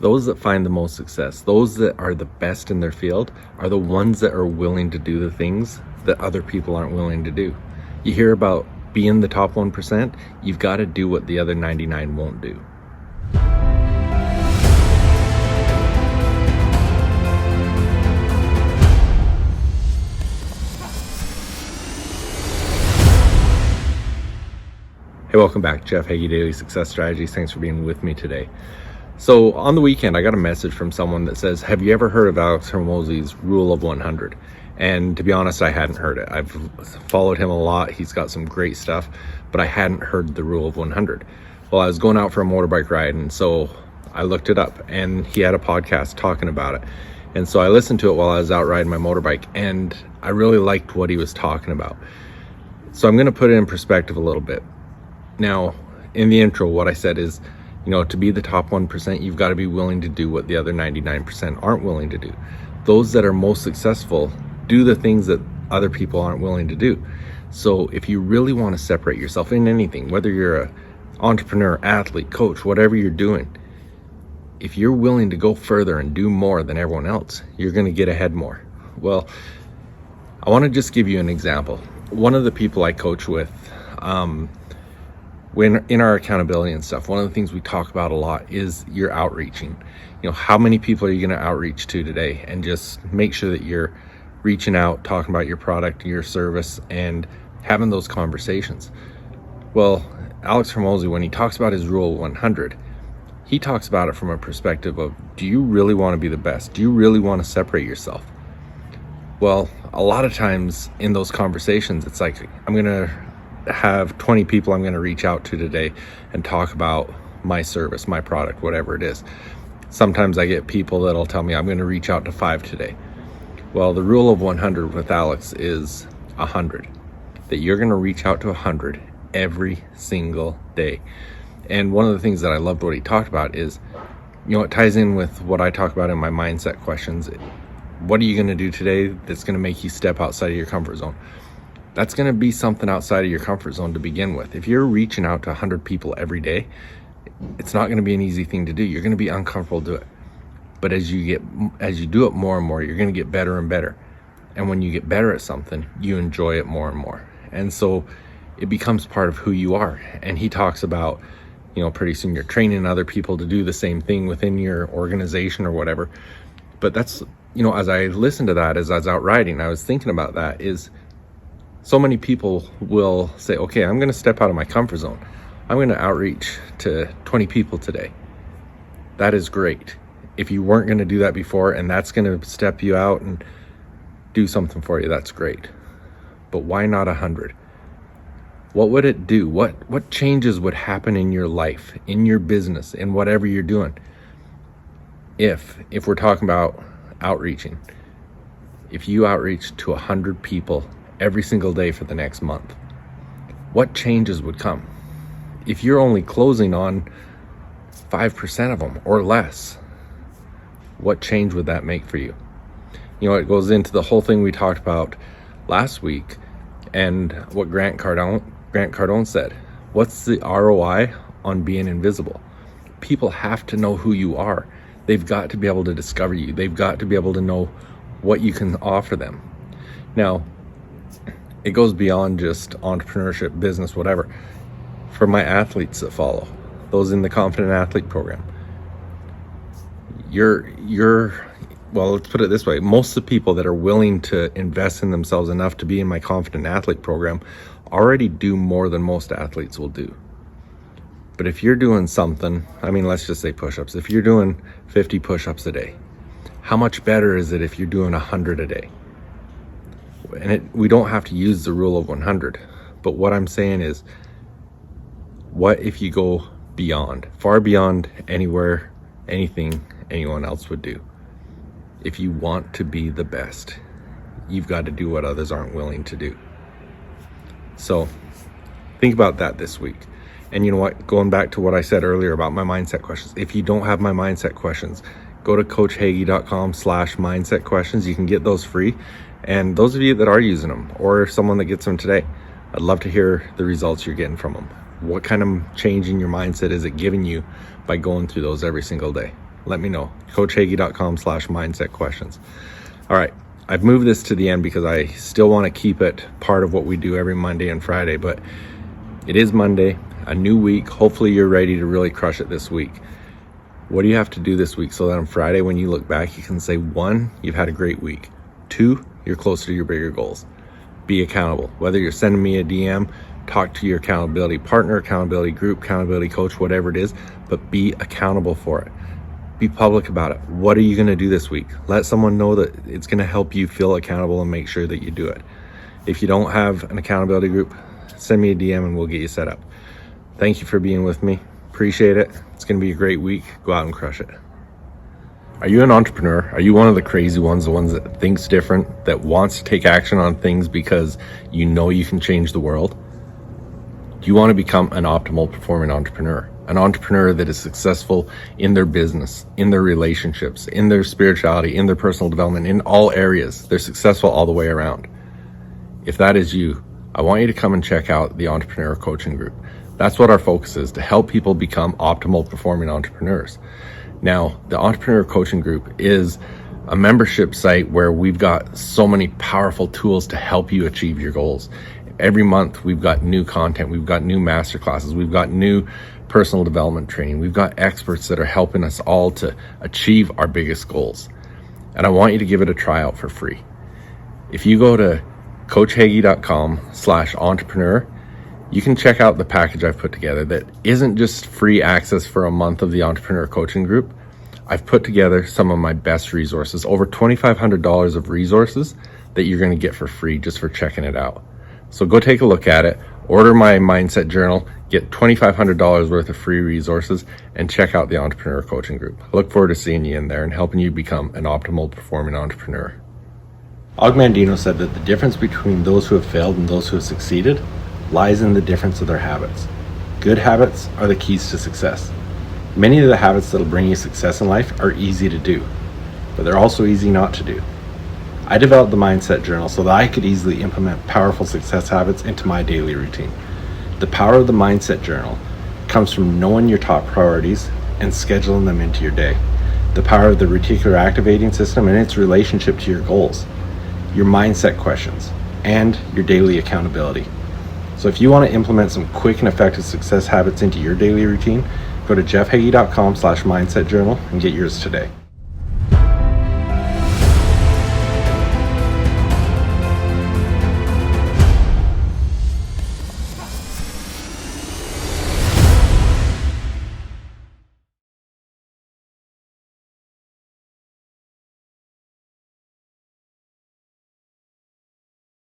Those that find the most success, those that are the best in their field, are the ones that are willing to do the things that other people aren't willing to do. You hear about being the top 1%, you've got to do what the other 99 won't do. Hey, welcome back. Jeff Heggie, Daily Success Strategies. Thanks for being with me today. So on the weekend, I got a message from someone that says, have you ever heard of Alex Hormozi's Rule of 100? And to be honest, I hadn't heard it. I've followed him a lot. He's got some great stuff, but I hadn't heard the Rule of 100. Well, I was going out for a motorbike ride, and so I looked it up, and he had a podcast talking about it. And so I listened to it while I was out riding my motorbike, and I really liked what he was talking about. So I'm going to put it in perspective a little bit. Now, in the intro, what I said is, to be the top 1%, you've got to be willing to do what the other 99% aren't willing to do. Those that are most successful do the things that other people aren't willing to do. So if you really want to separate yourself in anything, whether you're an entrepreneur, athlete, coach, whatever you're doing, if you're willing to go further and do more than everyone else, you're going to get ahead more. Well, I want to just give you an example. One of the people I coach with, when in our accountability and stuff, one of the things we talk about a lot is your outreaching. How many people are you going to outreach to today? And just make sure that you're reaching out, talking about your product, your service, and having those conversations. Well, Alex Hormozi, when he talks about his Rule 100, he talks about it from a perspective of, do you really want to be the best? Do you really want to separate yourself? Well, a lot of times in those conversations, it's like, I'm going to have 20 people I'm going to reach out to today and talk about my service, my product, whatever it is. Sometimes I get people that'll tell me I'm going to reach out to 5 today. Well, the Rule of 100 with Alex is 100, that you're going to reach out to 100 every single day. And one of the things that I loved what he talked about is, it ties in with what I talk about in my mindset questions. What are you going to do today that's going to make you step outside of your comfort zone? That's going to be something outside of your comfort zone to begin with. If you're reaching out to 100 people every day, it's not going to be an easy thing to do. You're going to be uncomfortable to do it. But as you do it more and more, you're going to get better and better. And when you get better at something, you enjoy it more and more. And so it becomes part of who you are. And he talks about, pretty soon you're training other people to do the same thing within your organization or whatever. But that's, as I listened to that, as I was out riding, I was thinking about that is, so many people will say, okay, I'm going to step out of my comfort zone. I'm going to outreach to 20 people today. That is great. If you weren't going to do that before and that's going to step you out and do something for you, that's great. But why not 100? What would it do? What changes would happen in your life, in your business, in whatever you're doing? If we're talking about outreaching, if you outreach to 100 people every single day for the next month, what changes would come? If you're only closing on 5% of them or less, what change would that make for you? It goes into the whole thing we talked about last week and what Grant Cardone said. What's the ROI on being invisible? People have to know who you are. They've got to be able to discover you. They've got to be able to know what you can offer them. Now, it goes beyond just entrepreneurship, business, whatever. For my athletes that follow, those in the Confident Athlete program, well, let's put it this way. Most of the people that are willing to invest in themselves enough to be in my Confident Athlete program already do more than most athletes will do. But if you're doing something, let's just say push-ups. If you're doing 50 push-ups a day, how much better is it if you're doing 100 a day? And we don't have to use the Rule of 100, but what I'm saying is, what if you go beyond, far beyond anywhere, anything anyone else would do? If you want to be the best, you've got to do what others aren't willing to do. So think about that this week. And you know what, going back to what I said earlier about my mindset questions, if you don't have my mindset questions, go to coachhaggie.com/mindset questions. You can get those free. And those of you that are using them, or someone that gets them today, I'd love to hear the results you're getting from them. What kind of change in your mindset is it giving you by going through those every single day? let me know. CoachHeggie.com/mindset questions. All right, I've moved this to the end because I still want to keep it part of what we do every Monday and Friday, but it is Monday, a new week. Hopefully you're ready to really crush it this week. What do you have to do this week so that on Friday when you look back, you can say, 1, you've had a great week. 2, you're closer to your bigger goals. Be accountable. Whether you're sending me a DM, talk to your accountability partner, accountability group, accountability coach, whatever it is, but be accountable for it. Be public about it. What are you going to do this week? Let someone know that it's going to help you feel accountable and make sure that you do it. If you don't have an accountability group, send me a DM and we'll get you set up. Thank you for being with me. Appreciate it. It's going to be a great week. Go out and crush it. Are you an entrepreneur? Are you one of the crazy ones, the ones that thinks different, that wants to take action on things because you know you can change the world? Do you want to become an optimal performing entrepreneur? An entrepreneur that is successful in their business, in their relationships, in their spirituality, in their personal development, in all areas. They're successful all the way around. If that is you, I want you to come and check out the Entrepreneur Coaching Group. That's what our focus is, to help people become optimal performing entrepreneurs. Now, the Entrepreneur Coaching Group is a membership site where we've got so many powerful tools to help you achieve your goals. Every month, we've got new content, we've got new masterclasses, we've got new personal development training, we've got experts that are helping us all to achieve our biggest goals. And I want you to give it a try out for free. If you go to CoachHeggie.com/entrepreneur, you can check out the package I've put together that isn't just free access for a month of the Entrepreneur Coaching Group. I've put together some of my best resources, over $2,500 of resources that you're going to get for free just for checking it out. So go take a look at it, order my mindset journal, get $2,500 worth of free resources, and check out the Entrepreneur Coaching Group. I look forward to seeing you in there and helping you become an optimal performing entrepreneur. Og Mandino said that the difference between those who have failed and those who have succeeded lies in the difference of their habits. Good habits are the keys to success. Many of the habits that'll bring you success in life are easy to do, but they're also easy not to do. I developed the Mindset Journal so that I could easily implement powerful success habits into my daily routine. The power of the Mindset Journal comes from knowing your top priorities and scheduling them into your day. The power of the reticular activating system and its relationship to your goals, your mindset questions, and your daily accountability. So if you want to implement some quick and effective success habits into your daily routine, go to jeffheggie.com/mindset journal and get yours today.